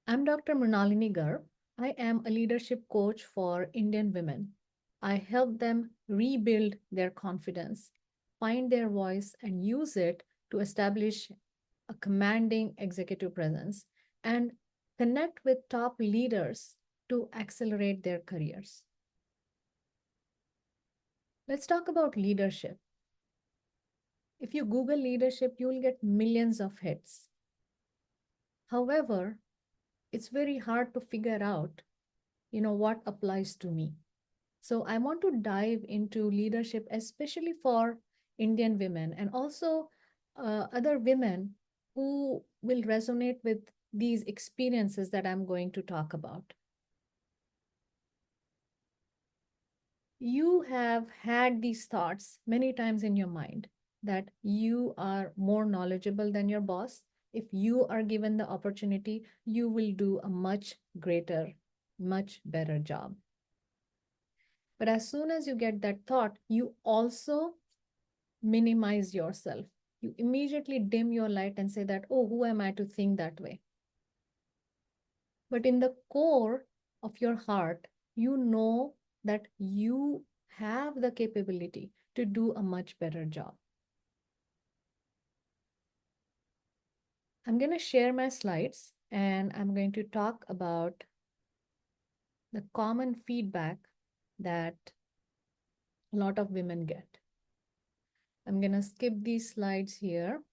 I'm Dr. Mrinalini Garg. I am a leadership coach for Indian women. I help them rebuild their confidence, find their voice, and use it to establish a commanding executive presence and connect with top leaders to accelerate their careers. Let's talk about leadership. If you Google leadership, you will get millions of hits. However, it's very hard to figure out, what applies to me. So I want to dive into leadership, especially for Indian women and also other women who will resonate with these experiences that I'm going to talk about. You have had these thoughts many times in your mind that you are more knowledgeable than your boss. If you are given the opportunity, you will do a much greater, much better job. But as soon as you get that thought, you also minimize yourself. You immediately dim your light and say that, oh, who am I to think that way? But in the core of your heart, you know that you have the capability to do a much better job. I'm going to share my slides and I'm going to talk about the common feedback that a lot of women get. I'm going to skip these slides here.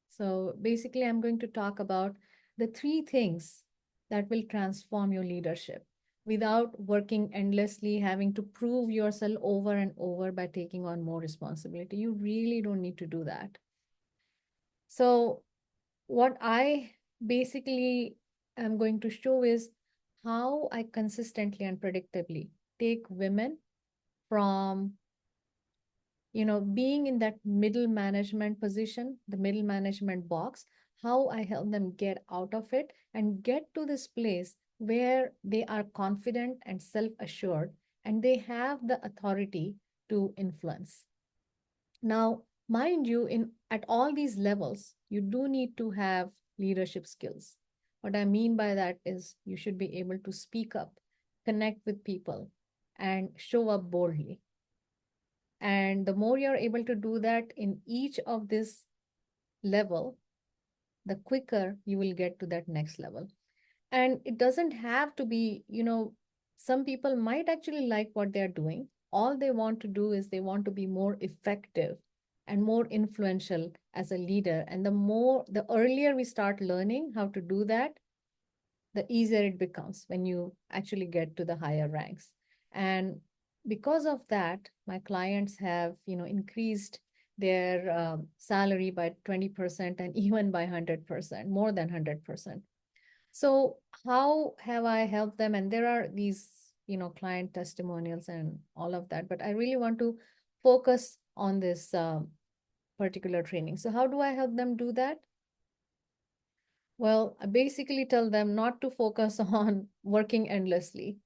So basically, I'm going to talk about the three things that will transform your leadership without working endlessly, having to prove yourself over and over by taking on more responsibility. You really don't need to do that. So, what I basically am going to show is how I consistently and predictably take women from being in that middle management position, the middle management box, how I help them get out of it and get to this place where they are confident and self assured and they have the authority to influence. Now, mind you, in at all these levels, you do need to have leadership skills. What I mean by that is you should be able to speak up, connect with people, and show up boldly. And the more you're able to do that in each of this level, the quicker you will get to that next level. And it doesn't have to be, some people might actually like what they're doing. All they want to do is they want to be more effective and more influential as a leader. And the earlier we start learning how to do that, the easier it becomes when you actually get to the higher ranks. And because of that, my clients have, increased their salary by 20% and even by 100%, more than 100%. So how have I helped them? And there are these, client testimonials and all of that, but I really want to focus on this particular training. So how do I help them do that? Well, I basically tell them not to focus on working endlessly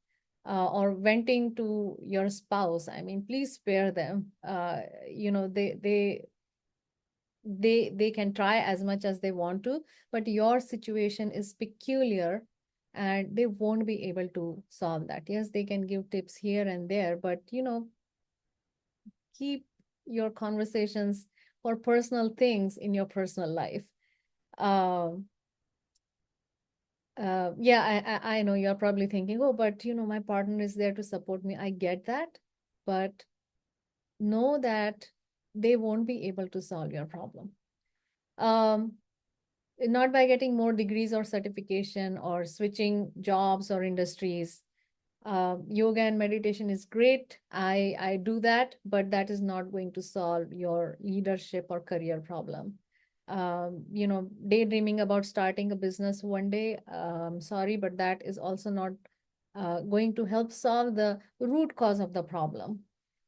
or venting to your spouse. I mean, please spare them. They can try as much as they want to, but your situation is peculiar and they won't be able to solve that. Yes, they can give tips here and there, but keep your conversations for personal things in your personal life. Um, yeah, I know you're probably thinking, oh, but my partner is there to support me. I get that, but know that they won't be able to solve your problem. Um, Not by getting more degrees or certification or switching jobs or industries. Yoga and meditation is great. I do that, but that is not going to solve your leadership or career problem. Daydreaming about starting a business one day, sorry, but that is also not going to help solve the root cause of the problem.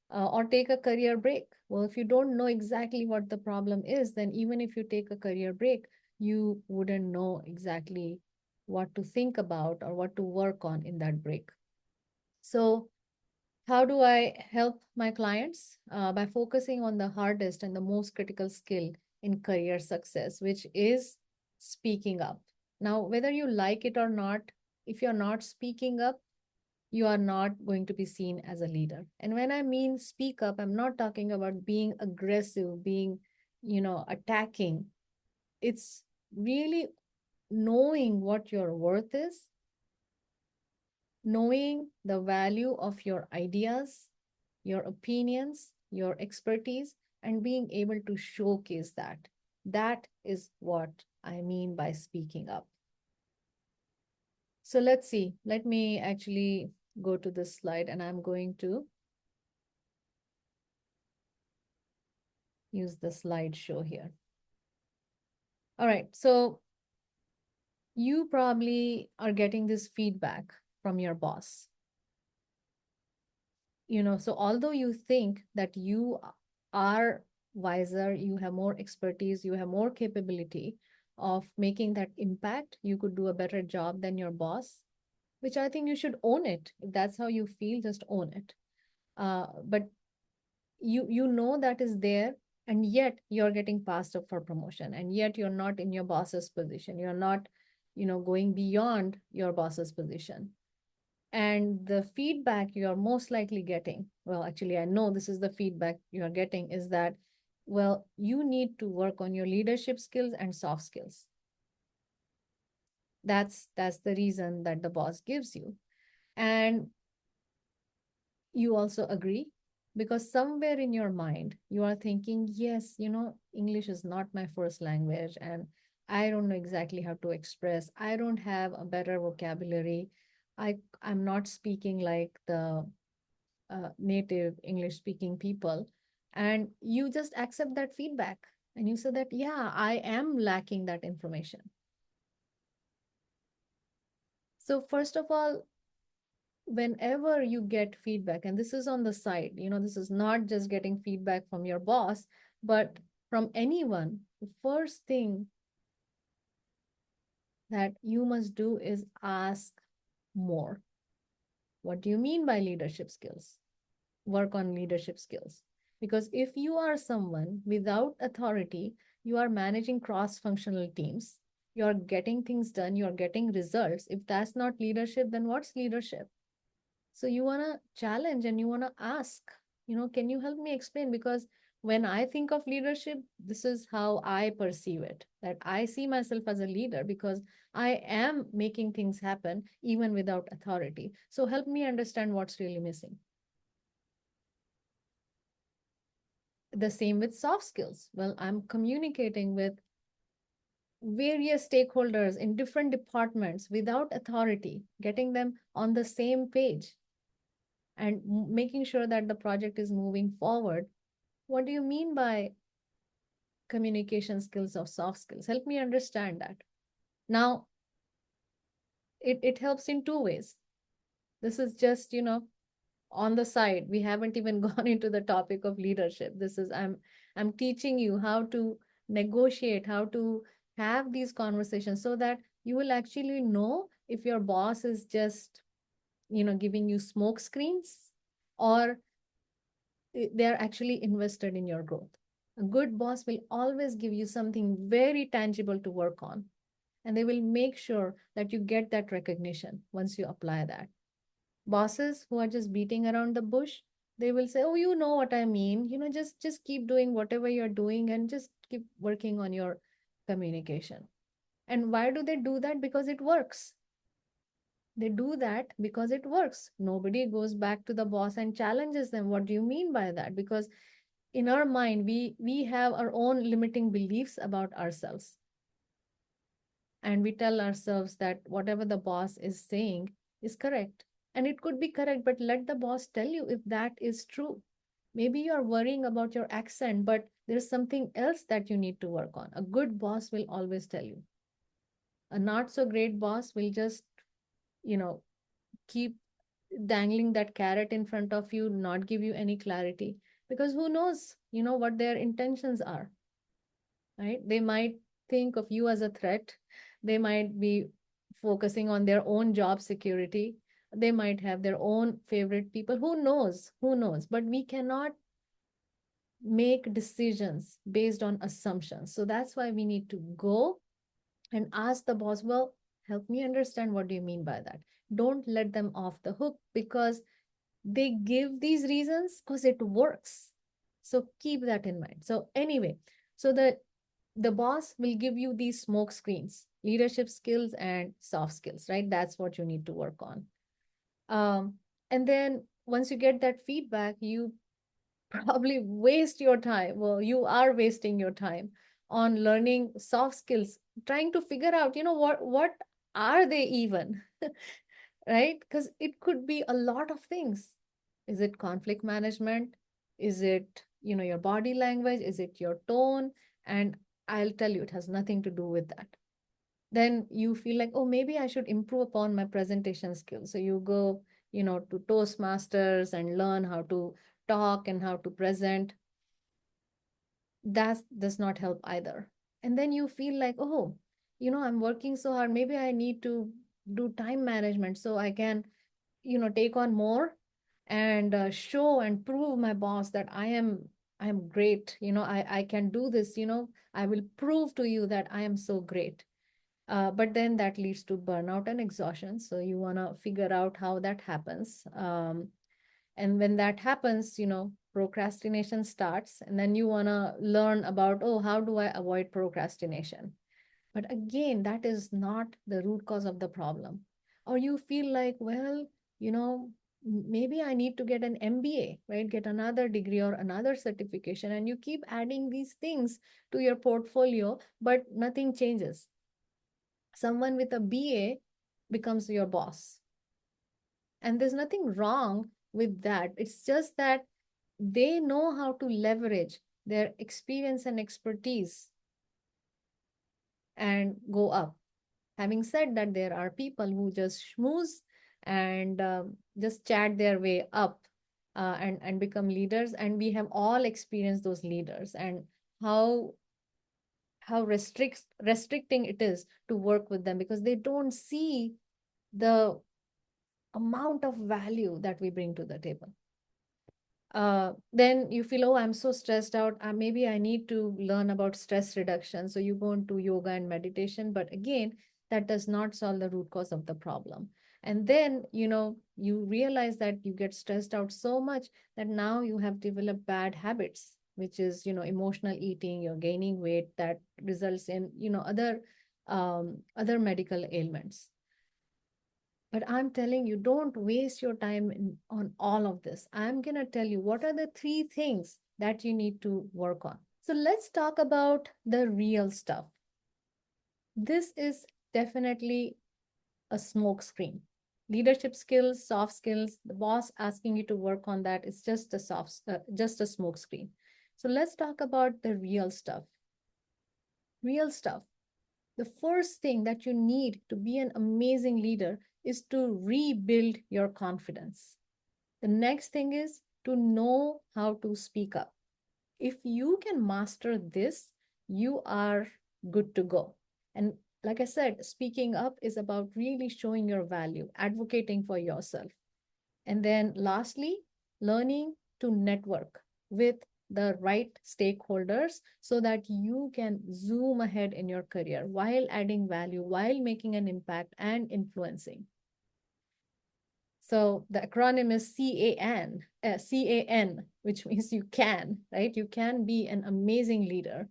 Or take a career break. Well, if you don't know exactly what the problem is, then even if you take a career break, you wouldn't know exactly what to think about or what to work on in that break. So, how do I help my clients? By focusing on the hardest and the most critical skill in career success, which is speaking up. Now, whether you like it or not, if you're not speaking up, you are not going to be seen as a leader. And when I mean speak up, I'm not talking about being aggressive, being, attacking. It's really knowing what your worth is, knowing the value of your ideas, your opinions, your expertise, and being able to showcase that. That is what I mean by speaking up. So let's see. Let me actually go to this slide, and I'm going to use the slideshow here. All right. So you probably are getting this feedback from your boss. So although you think that you are wiser, you have more expertise, you have more capability of making that impact, you could do a better job than your boss, which I think you should own it. If that's how you feel, just own it. But you know that is there, and yet you're getting passed up for promotion, and yet you're not in your boss's position. You're not, going beyond your boss's position. And the feedback you're most likely getting, well, actually, I know this is the feedback you're getting, is that, well, you need to work on your leadership skills and soft skills. That's the reason that the boss gives you. And you also agree, because somewhere in your mind you are thinking, yes, English is not my first language, and I don't know exactly how to express. I don't have a better vocabulary. I'm not speaking like the native English speaking people. And you just accept that feedback, and you say that, yeah, I am lacking that information. So first of all, whenever you get feedback, and this is on the side, this is not just getting feedback from your boss, but from anyone, the first thing that you must do is ask more. What do you mean by leadership skills? Work on leadership skills. Because if you are someone without authority, you are managing cross functional teams, you're getting things done, you're getting results. If that's not leadership, then what's leadership? So you want to challenge and you want to ask, can you help me explain? Because when I think of leadership, this is how I perceive it, that I see myself as a leader because I am making things happen even without authority. So help me understand what's really missing. The same with soft skills. Well, I'm communicating with various stakeholders in different departments without authority, getting them on the same page and making sure that the project is moving forward. What do you mean by communication skills or soft skills? Help me understand that. Now, it helps in two ways. This is just, on the side. We haven't even gone into the topic of leadership. This is, I'm teaching you how to negotiate, how to have these conversations so that you will actually know if your boss is just, giving you smoke screens, or they're actually invested in your growth. A good boss will always give you something very tangible to work on, and they will make sure that you get that recognition once you apply that. Bosses who are just beating around the bush, they will say, oh, you know what I mean, just keep doing whatever you're doing and just keep working on your communication. And why do they do that? Because it works. They do that because it works. Nobody goes back to the boss and challenges them, what do you mean by that? Because in our mind, we have our own limiting beliefs about ourselves, and we tell ourselves that whatever the boss is saying is correct. And it could be correct, but let the boss tell you if that is true. Maybe you're worrying about your accent, but there's something else that you need to work on. A good boss will always tell you. A not so great boss will just, you know, keep dangling that carrot in front of you, not give you any clarity. Because who knows, what their intentions are, right? They might think of you as a threat. They might be focusing on their own job security. They might have their own favorite people. Who knows? Who knows? But we cannot make decisions based on assumptions. So that's why we need to go and ask the boss, well, help me understand, what do you mean by that? Don't let them off the hook because they give these reasons because it works. So keep that in mind. So anyway, so the boss will give you these smoke screens, leadership skills and soft skills, right? That's what you need to work on. um, and then once you get that feedback, you probably waste your time. Well, you are wasting your time on learning soft skills, trying to figure out, what are they even, right? Because it could be a lot of things. Is it conflict management? Is it, your body language? Is it your tone? And I'll tell you, it has nothing to do with that. Then you feel like, oh, maybe I should improve upon my presentation skills. So you go, to Toastmasters and learn how to talk and how to present. That does not help either. And then you feel like, oh, I'm working so hard. Maybe I need to do time management so I can, take on more and show and prove my boss that I am great. I can do this. I will prove to you that I am so great. But then that leads to burnout and exhaustion. So you want to figure out how that happens. And when that happens, procrastination starts. And then you want to learn about, oh, how do I avoid procrastination? But again, that is not the root cause of the problem. Or you feel like, well, maybe I need to get an MBA, right? Get another degree or another certification. And you keep adding these things to your portfolio, but nothing changes. Someone with a BA becomes your boss. And there's nothing wrong with that. It's just that they know how to leverage their experience and expertise and go up. Having said that, there are people who just schmooze and just chat their way up and become leaders. And we have all experienced those leaders and how restricting it is to work with them because they don't see the amount of value that we bring to the table. Then you feel, oh, I'm so stressed out. Maybe I need to learn about stress reduction. So you go into yoga and meditation. But again, that does not solve the root cause of the problem. And then, you realize that you get stressed out so much that now you have developed bad habits, which is, emotional eating, you're gaining weight that results in, other medical ailments. But I'm telling you, don't waste your time on all of this. I'm going to tell you what are the three things that you need to work on. So let's talk about the real stuff. This is definitely a smoke screen. Leadership skills, soft skills, the boss asking you to work on that is just a smoke screen. So let's talk about the real stuff. Real stuff. The first thing that you need to be an amazing leader is to rebuild your confidence. The next thing is to know how to speak up. If you can master this, you are good to go. And like I said, speaking up is about really showing your value, advocating for yourself. And then lastly, learning to network with the right stakeholders so that you can zoom ahead in your career while adding value, while making an impact and influencing. So the acronym is CAN, which means you can, right? You can be an amazing leader.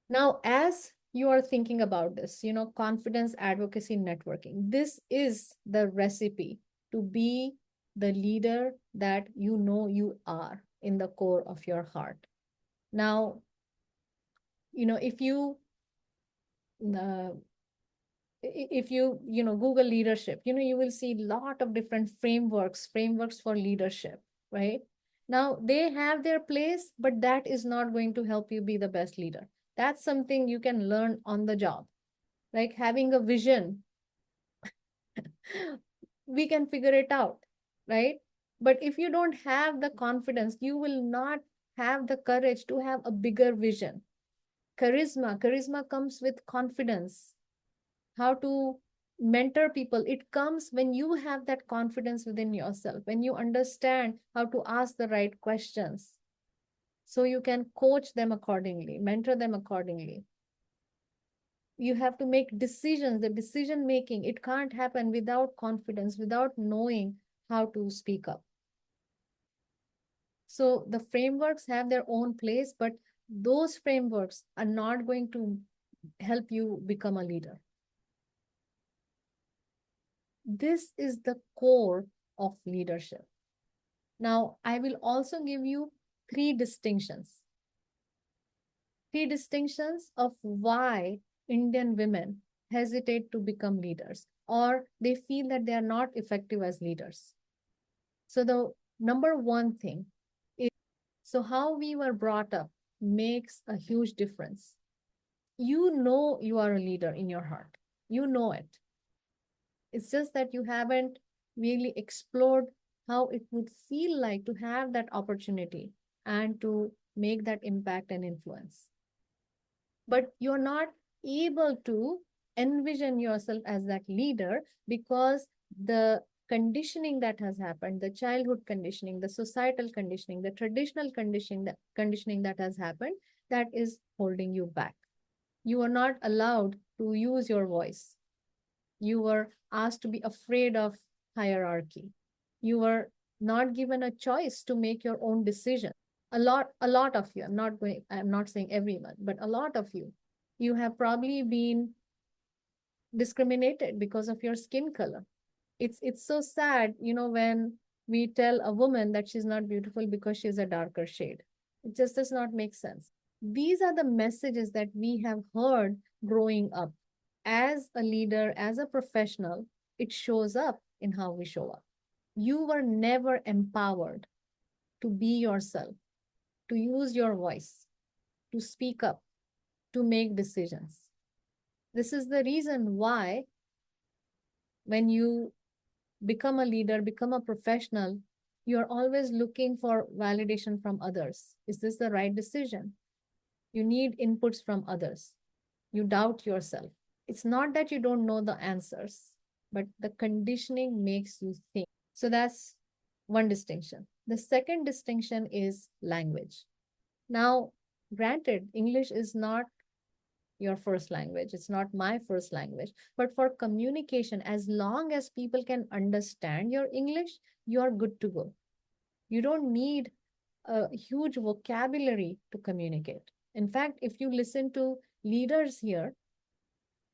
Now, as you are thinking about this, confidence, advocacy, networking, this is the recipe to be the leader that you are in the core of your heart. Now, if you uh, Google leadership, you will see a lot of different frameworks for leadership, right? Now they have their place, but that is not going to help you be the best leader. That's something you can learn on the job. Like having a vision, we can figure it out, right? But if you don't have the confidence, you will not have the courage to have a bigger vision. Charisma comes with confidence. How to mentor people, it comes when you have that confidence within yourself, when you understand how to ask the right questions so you can coach them accordingly, mentor them accordingly. You have to make decisions. The decision making, it can't happen without confidence, without knowing how to speak up. So the frameworks have their own place, but those frameworks are not going to help you become a leader. This is the core of leadership. Now, I will also give you three distinctions. Three distinctions of why Indian women hesitate to become leaders or they feel that they are not effective as leaders. So, the number one thing is, so how we were brought up makes a huge difference. You know you are a leader in your heart, you know it. It's just that you haven't really explored how it would feel like to have that opportunity and to make that impact and influence. But you're not able to envision yourself as that leader because the conditioning that has happened, the childhood conditioning, the societal conditioning, the traditional conditioning that has happened, that is holding you back. You are not allowed to use your voice. You were asked to be afraid of hierarchy. You were not given a choice to make your own decision. A lot of you, I'm not saying everyone, but a lot of you have probably been discriminated because of your skin color. It's so sad, when we tell a woman that she's not beautiful because she's a darker shade. It just does not make sense. These are the messages that we have heard growing up. As a leader, as a professional, it shows up in how we show up. You were never empowered to be yourself, to use your voice, to speak up, to make decisions. This is the reason why when you become a leader, become a professional, you're always looking for validation from others. Is this the right decision? You need inputs from others. You doubt yourself. It's not that you don't know the answers, but the conditioning makes you think. So that's one distinction. The second distinction is language. Now, granted, English is not your first language. It's not my first language. But for communication, as long as people can understand your English, you're good to go. You don't need a huge vocabulary to communicate. In fact, if you listen to leaders here,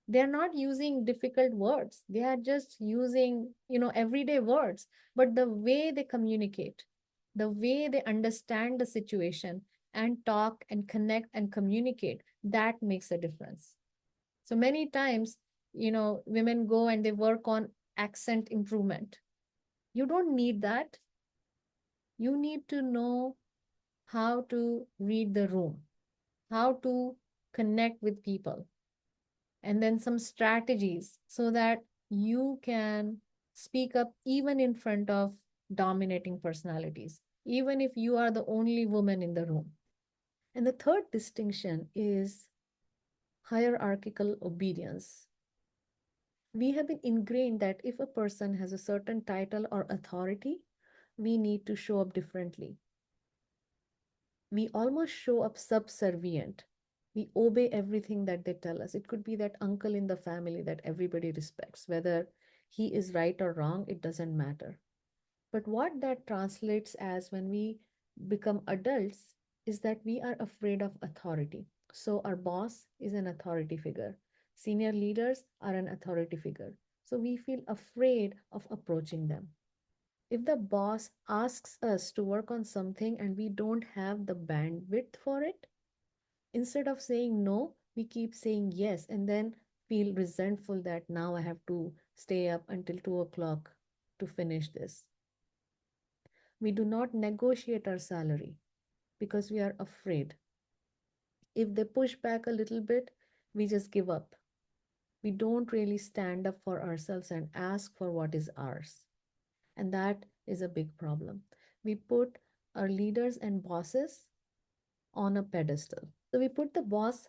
they're not using difficult words. They are just using, everyday words. But the way they communicate, the way they understand the situation and talk and connect and communicate, that makes a difference. So many times, women go and they work on accent improvement. You don't need that. You need to know how to read the room, how to connect with people, and then some strategies so that you can speak up even in front of dominating personalities, even if you are the only woman in the room. And the third distinction is hierarchical obedience. We have been ingrained that if a person has a certain title or authority, we need to show up differently. We almost show up subservient. We obey everything that they tell us. It could be that uncle in the family that everybody respects, whether he is right or wrong, it doesn't matter. But what that translates as when we become adults is that we are afraid of authority. So, our boss is an authority figure, senior leaders are an authority figure. So, we feel afraid of approaching them. If the boss asks us to work on something and we don't have the bandwidth for it, instead of saying no, we keep saying yes and then feel resentful that now I have to stay up until 2 o'clock to finish this. We do not negotiate our salary because we are afraid. If they push back a little bit, we just give up. We don't really stand up for ourselves and ask for what is ours. And that is a big problem. We put our leaders and bosses on a pedestal. So we put the boss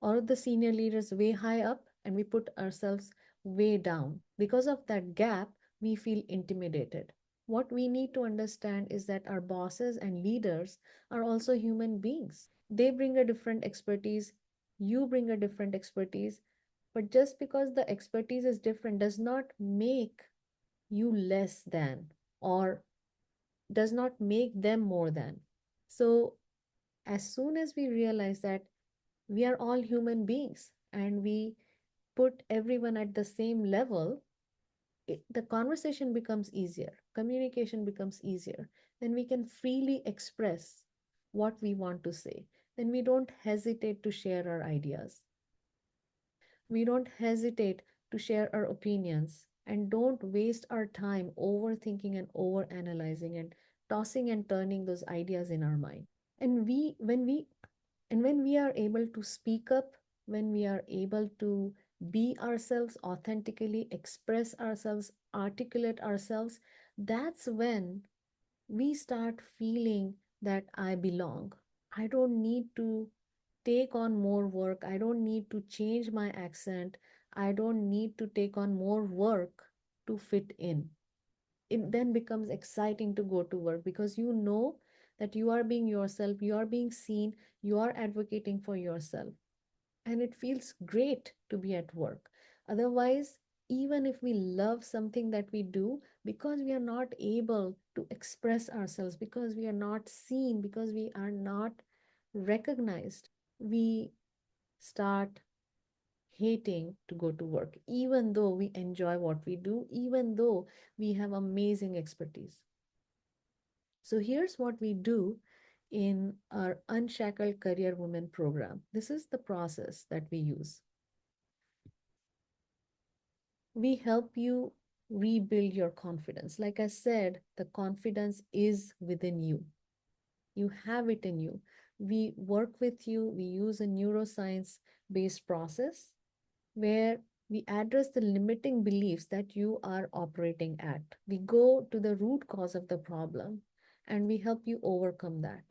or the senior leaders way high up and we put ourselves way down. Because of that gap, we feel intimidated. What we need to understand is that our bosses and leaders are also human beings. They bring a different expertise, you bring a different expertise. But just because the expertise is different does not make you less than, or does not make them more than. So, as soon as we realize that we are all human beings and we put everyone at the same level, the conversation becomes easier, communication becomes easier, then we can freely express what we want to say. Then we don't hesitate to share our ideas. We don't hesitate to share our opinions and don't waste our time overthinking and overanalyzing and tossing and turning those ideas in our mind. And when we are able to speak up, when we are able to be ourselves authentically, express ourselves, articulate ourselves, that's when we start feeling that I belong. I don't need to take on more work. I don't need to change my accent. I don't need to take on more work to fit in. It then becomes exciting to go to work because you know that you are being yourself, you are being seen, you are advocating for yourself, and it feels great to be at work. Otherwise, even if we love something that we do, because we are not able to express ourselves, because we are not seen, because we are not recognized, we start hating to go to work, even though we enjoy what we do, even though we have amazing expertise. So here's what we do in our Unshackled Career Women program. This is the process that we use. We help you rebuild your confidence. Like I said, the confidence is within you. You have it in you. We work with you, we use a neuroscience based process where we address the limiting beliefs that you are operating at. We go to the root cause of the problem and we help you overcome that.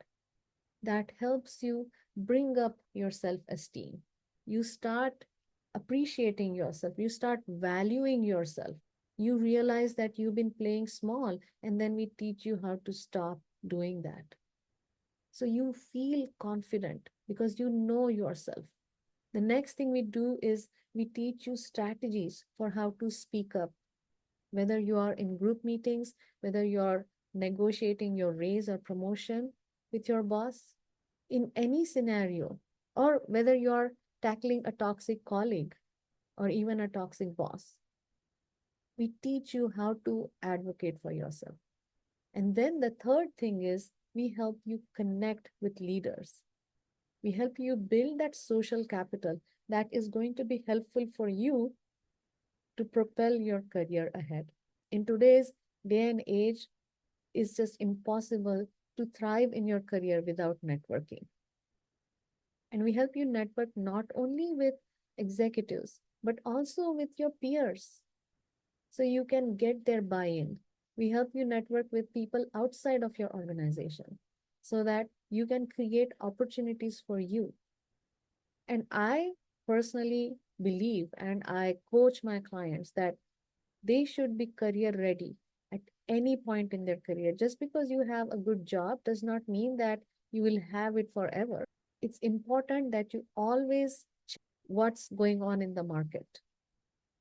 That helps you bring up your self esteem. You start appreciating yourself, you start valuing yourself. You realize that you've been playing small, and then we teach you how to stop doing that. So you feel confident because you know yourself. The next thing we do is we teach you strategies for how to speak up, whether you are in group meetings, whether you're negotiating your raise or promotion with your boss, in any scenario, or whether you're tackling a toxic colleague or even a toxic boss. We teach you how to advocate for yourself. And then the third thing is we help you connect with leaders. We help you build that social capital that is going to be helpful for you to propel your career ahead. In today's day and age, it's just impossible to thrive in your career without networking. And we help you network not only with executives, but also with your peers so you can get their buy in. We help you network with people outside of your organization so that you can create opportunities for you. And I personally believe and I coach my clients that they should be career ready at any point in their career. Just because you have a good job does not mean that you will have it forever. It's important that you always check what's going on in the market.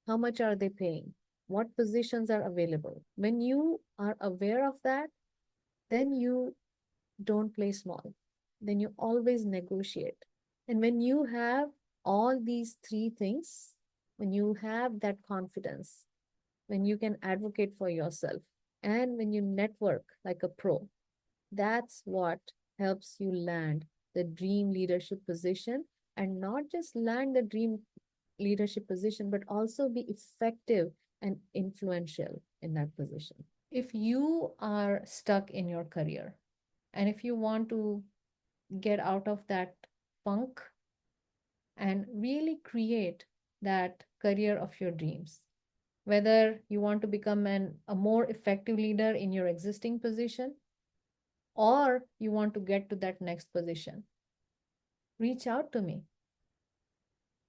How much are they paying? What positions are available? When you are aware of that, then you don't play small. Then you always negotiate. And when you have all these three things, when you have that confidence, when you can advocate for yourself, and when you network like a pro, that's what helps you land the dream leadership position, and not just land the dream leadership position, but also be effective and influential in that position. If you are stuck in your career and if you want to get out of that funk and really create that career of your dreams, whether you want to become a more effective leader in your existing position or you want to get to that next position, reach out to me.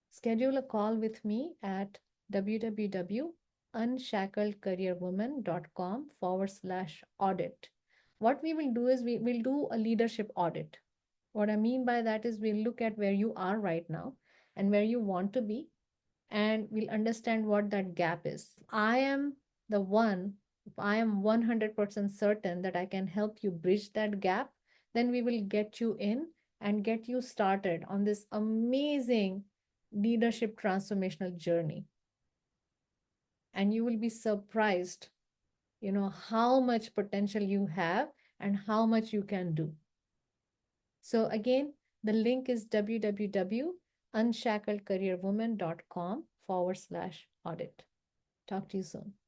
Schedule a call with me at www.unshackledcareerwoman.com/audit. What we will do is we will do a leadership audit. What I mean by that is we'll look at where you are right now and where you want to be, and we'll understand what that gap is. The one, if I am 100% certain that I can help you bridge that gap, then we will get you in and get you started on this amazing leadership transformational journey. And you will be surprised, how much potential you have and how much you can do. So again, the link is www.unshackledcareerwoman.com/audit. Talk to you soon.